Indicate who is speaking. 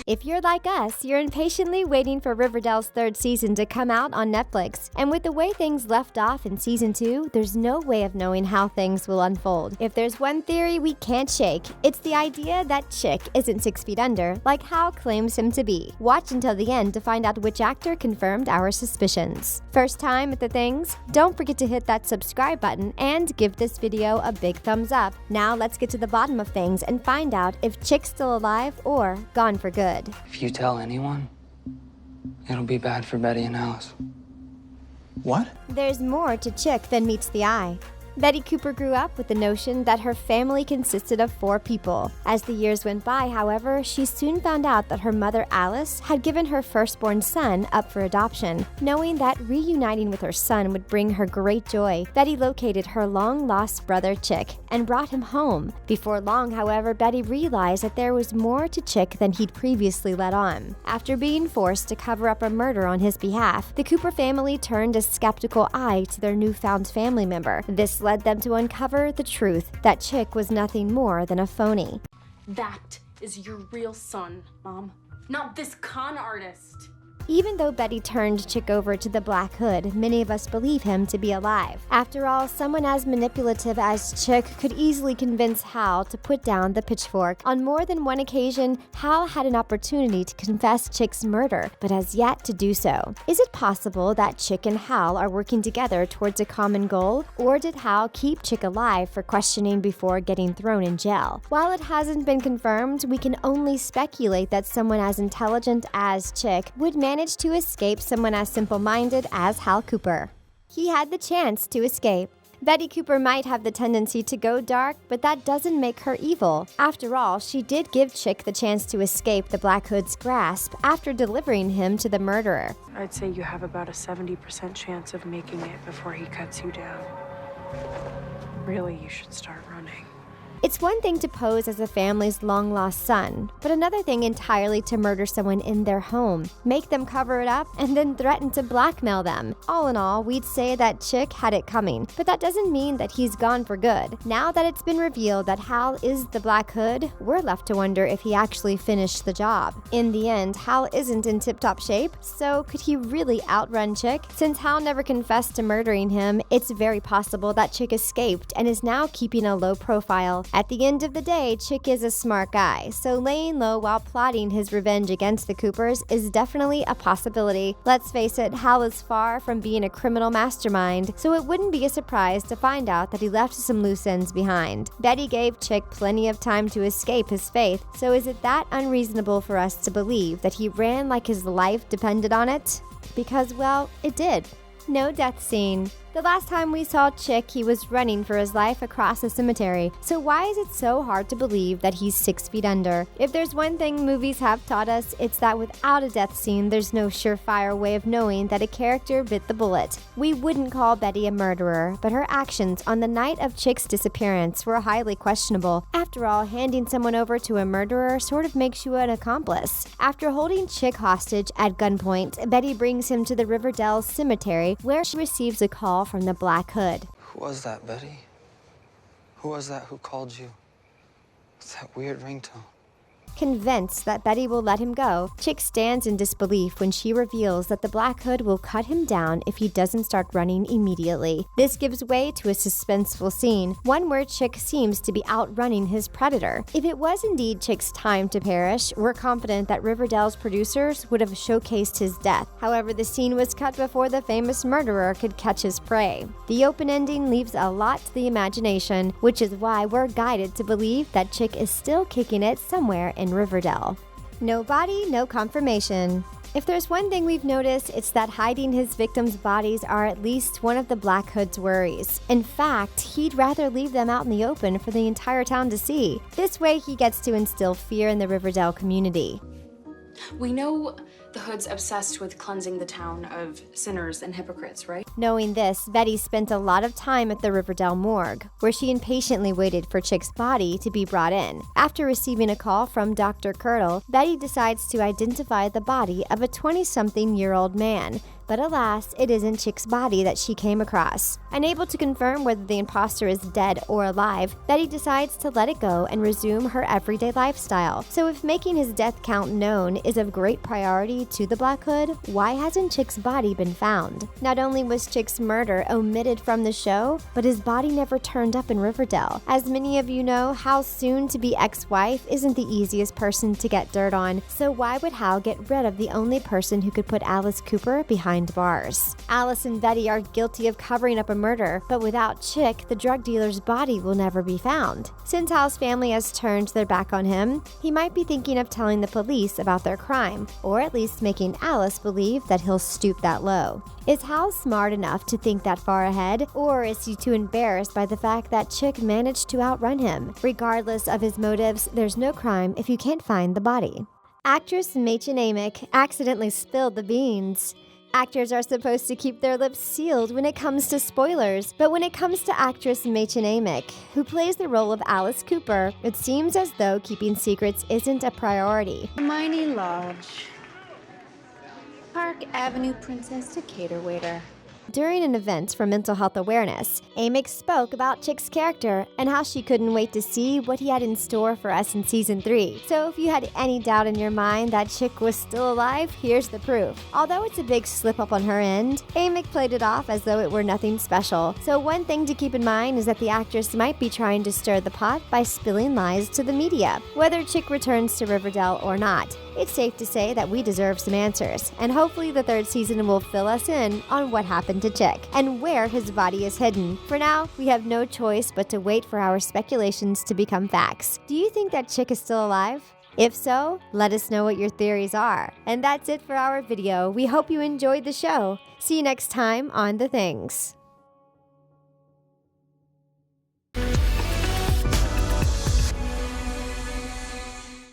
Speaker 1: If you're like us, you're impatiently waiting for Riverdale's third season to come out on Netflix. And with the way things left off in season 2, there's no way of knowing how things will unfold. If there's one theory we can't shake, it's the idea that Chic isn't 6 feet under, like Hal claims him to be. Watch until the end to find out which actor confirmed our suspicions. First time at the things? Don't forget to hit that subscribe button and give this video a big thumbs up. Now let's get to the bottom of things and find out if Chic's still alive or gone for good.
Speaker 2: If you tell anyone, it'll be bad for Betty and Alice.
Speaker 3: What?
Speaker 1: There's more to Chic than meets the eye. Betty Cooper grew up with the notion that her family consisted of 4 people. As the years went by, however, she soon found out that her mother Alice had given her firstborn son up for adoption. Knowing that reuniting with her son would bring her great joy, Betty located her long-lost brother Chic and brought him home. Before long, however, Betty realized that there was more to Chic than he'd previously let on. After being forced to cover up a murder on his behalf, the Cooper family turned a skeptical eye to their newfound family member. This led them to uncover the truth that Chic was nothing more than a phony.
Speaker 4: That is your real son, Mom. Not this con artist.
Speaker 1: Even though Betty turned Chic over to the Black Hood, many of us believe him to be alive. After all, someone as manipulative as Chic could easily convince Hal to put down the pitchfork. On more than one occasion, Hal had an opportunity to confess Chic's murder, but has yet to do so. Is it possible that Chic and Hal are working together towards a common goal, or did Hal keep Chic alive for questioning before getting thrown in jail? While it hasn't been confirmed, we can only speculate that someone as intelligent as Chic would manage to escape someone as simple-minded as Hal Cooper. He had the chance to escape. Betty Cooper might have the tendency to go dark, but that doesn't make her evil. After all, she did give Chic the chance to escape the Black Hood's grasp after delivering him to the murderer.
Speaker 5: I'd say you have about a 70% chance of making it before he cuts you down. Really, you should start running.
Speaker 1: It's one thing to pose as a family's long-lost son, but another thing entirely to murder someone in their home, make them cover it up, and then threaten to blackmail them. All in all, we'd say that Chic had it coming, but that doesn't mean that he's gone for good. Now that it's been revealed that Hal is the Black Hood, we're left to wonder if he actually finished the job. In the end, Hal isn't in tip-top shape, so could he really outrun Chic? Since Hal never confessed to murdering him, it's very possible that Chic escaped and is now keeping a low profile. At the end of the day, Chic is a smart guy, so laying low while plotting his revenge against the Coopers is definitely a possibility. Let's face it, Hal is far from being a criminal mastermind, so it wouldn't be a surprise to find out that he left some loose ends behind. Betty gave Chic plenty of time to escape his fate, so is it that unreasonable for us to believe that he ran like his life depended on it? Because, well, it did. No death scene. The last time we saw Chic, he was running for his life across a cemetery. So why is it so hard to believe that he's 6 feet under? If there's one thing movies have taught us, it's that without a death scene, there's no surefire way of knowing that a character bit the bullet. We wouldn't call Betty a murderer, but her actions on the night of Chic's disappearance were highly questionable. After all, handing someone over to a murderer sort of makes you an accomplice. After holding Chic hostage at gunpoint, Betty brings him to the Riverdale cemetery, where she receives a call from the Black Hood.
Speaker 2: Who was that, Betty? Who was that who called you? What's that weird ringtone?
Speaker 1: Convinced that Betty will let him go, Chic stands in disbelief when she reveals that the Black Hood will cut him down if he doesn't start running immediately. This gives way to a suspenseful scene, one where Chic seems to be outrunning his predator. If it was indeed Chic's time to perish, we're confident that Riverdale's producers would have showcased his death. However, the scene was cut before the famous murderer could catch his prey. The open ending leaves a lot to the imagination, which is why we're guided to believe that Chic is still kicking it somewhere in Riverdale. No body, no confirmation. If there's one thing we've noticed, it's that hiding his victims' bodies are at least one of the Black Hood's worries. In fact, he'd rather leave them out in the open for the entire town to see. This way, he gets to instill fear in the Riverdale community.
Speaker 4: We know the Hood's obsessed with cleansing the town of sinners and hypocrites, right?
Speaker 1: Knowing this, Betty spent a lot of time at the Riverdale morgue, where she impatiently waited for Chic's body to be brought in. After receiving a call from Dr. Kirtle, Betty decides to identify the body of a 20-something-year-old man. But alas, it isn't Chic's body that she came across. Unable to confirm whether the imposter is dead or alive, Betty decides to let it go and resume her everyday lifestyle. So if making his death count known is of great priority to the Black Hood, why hasn't Chic's body been found? Not only was Chic's murder omitted from the show, but his body never turned up in Riverdale. As many of you know, Hal's soon-to-be ex-wife isn't the easiest person to get dirt on, so why would Hal get rid of the only person who could put Alice Cooper behind bars? Alice and Betty are guilty of covering up a murder, but without Chic, the drug dealer's body will never be found. Since Hal's family has turned their back on him, he might be thinking of telling the police about their crime, or at least making Alice believe that he'll stoop that low. Is Hal smart enough to think that far ahead, or is he too embarrassed by the fact that Chic managed to outrun him? Regardless of his motives, there's no crime if you can't find the body. Actress MADCHEN AMICK accidentally spilled the beans. Actors are supposed to keep their lips sealed when it comes to spoilers, but when it comes to actress MADCHEN AMICK, who plays the role of Alice Cooper, it seems as though keeping secrets isn't a priority.
Speaker 6: Hermione Lodge. Park Avenue Princess to cater waiter.
Speaker 1: During an event for mental health awareness, AMICK spoke about Chic's character and how she couldn't wait to see what he had in store for us in Season 3. So if you had any doubt in your mind that Chic was still alive, here's the proof. Although it's a big slip-up on her end, AMICK played it off as though it were nothing special. So one thing to keep in mind is that the actress might be trying to stir the pot by spilling lies to the media, whether Chic returns to Riverdale or not. It's safe to say that we deserve some answers, and hopefully the third season will fill us in on what happened to Chic and where his body is hidden. For now, we have no choice but to wait for our speculations to become facts. Do you think that Chic is still alive? If so, let us know what your theories are. And that's it for our video. We hope you enjoyed the show. See you next time on The Things.